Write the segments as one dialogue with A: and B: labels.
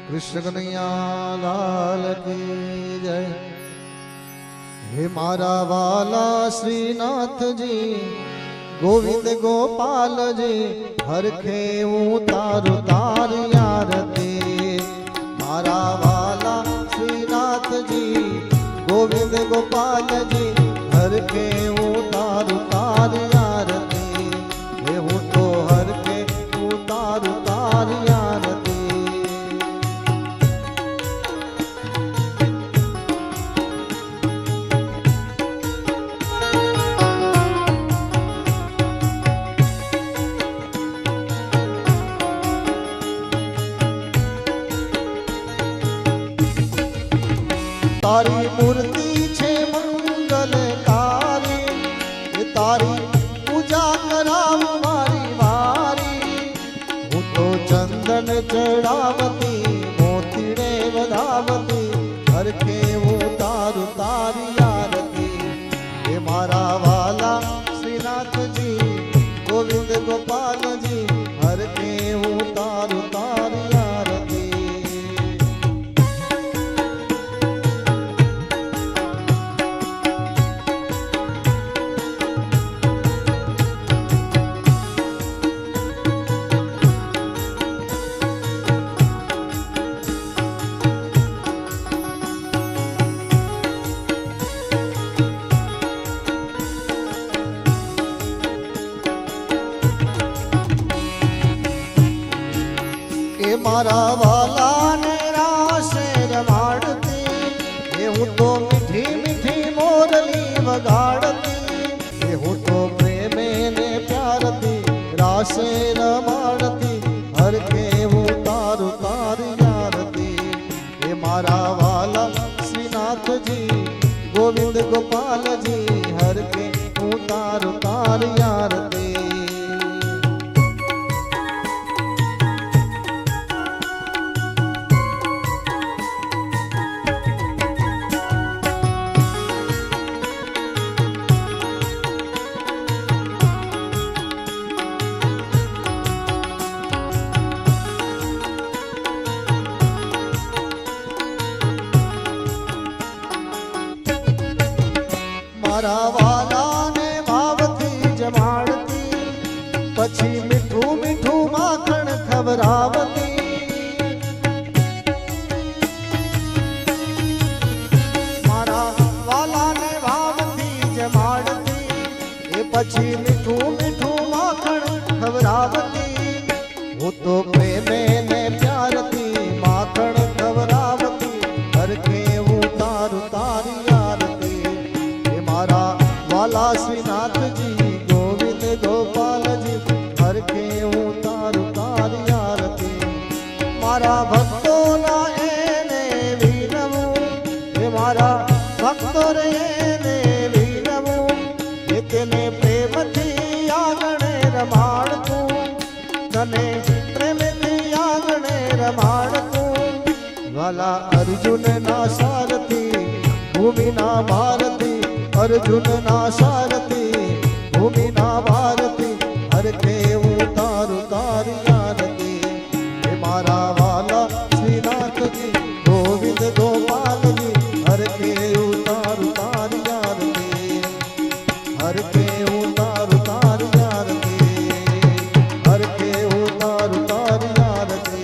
A: कृष्ण कन्हैया लाल की जय। हे मारा वाला श्रीनाथ जी गोविंद गोपाल जी हर खे तारु तार आरती। मारा वाला श्रीनाथ जी गोविंद गोपाल जी हर खे तारु तार आरती। हे हूँ तो हर खे तारु तार आरती। तारी मूर्ति छे मंगलकारी, तारी पूजा कराव मारी वारी। हूँ तो चंदन चढ़ावती मोतीड़े वधावती हर के वो तारु तारी आरती। हे मारा वाला श्रीनाथ जी गोविंद गोपाल जी हर के वो तारु तारी आरती। मारा वाला ने राशे रमाड़ती, ये हूँ तो मीठी मीठी मोरली वगाड़ती। ये हूँ तो प्रेमे ने प्यारती राशे रमाड़ती हर के वो तारु तारी आरती। ये मारा वाला श्रीनाथ जी गोविंद गोपाल जी हर के वो तारु तारी आरती। मारा वाला ने भावती जमाड़ती पछी मीठू मीठू माखण खबरावती। मारा वाला ने भावती जमाड़ती ये पछी मीठू मीठू माखण खबरावती। वो तो प्रेमे ने प्यारती माखण खबरावती हर के वो तारु तारी आरती। मारा वाला श्रीनाथ जी गोविंद गोपाल जी हर के तारु तारी आरती। मारा भक्तो ना एने वीरवू, हे मारा भक्तो रे एने वीरवू। ये तेने प्रेम थी आंगणे रमाड़तू, तने प्रेम थी आंगणे रमाड़तू। वाला अर्जुन ना सारथी भूमि ना भारती, अर्जुन ना सारथी भूमि ना भारती हर के तारु तारी आरती। हे मारा वाला श्रीनाथ जी गोविंद गोपाल जी हर के तारु तारी आरती। हर के तारु तारी आरती। हर के तारु तारी आरती।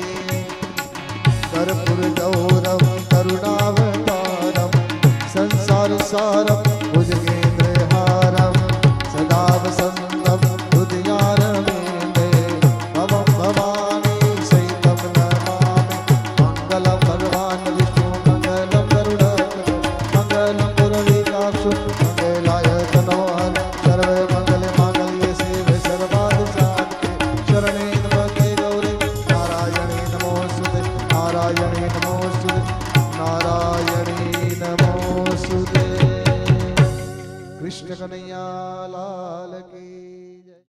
A: कर्पूर गौरव करुणावतारम संसार सारम भुजगेन्द्रहारम सदा वसंतम हृदयारविन्दे भवं भवानी सहितं नमामि। मंगलं भगवान् विष्णु मंगलं गरुडध्वज मंगलं पुरंदरेशाक्ष मंगलाय तनोहर सर्वे मंगले मांगल्ये शिवे सर्वार्थसाधिके शरणे त्र्यंबके गौरी नारायणे नमोस्तुते नारायणे नमोस्तुते नारायणे नमोस्तुते। कृष्ण कन्हैया लाल की।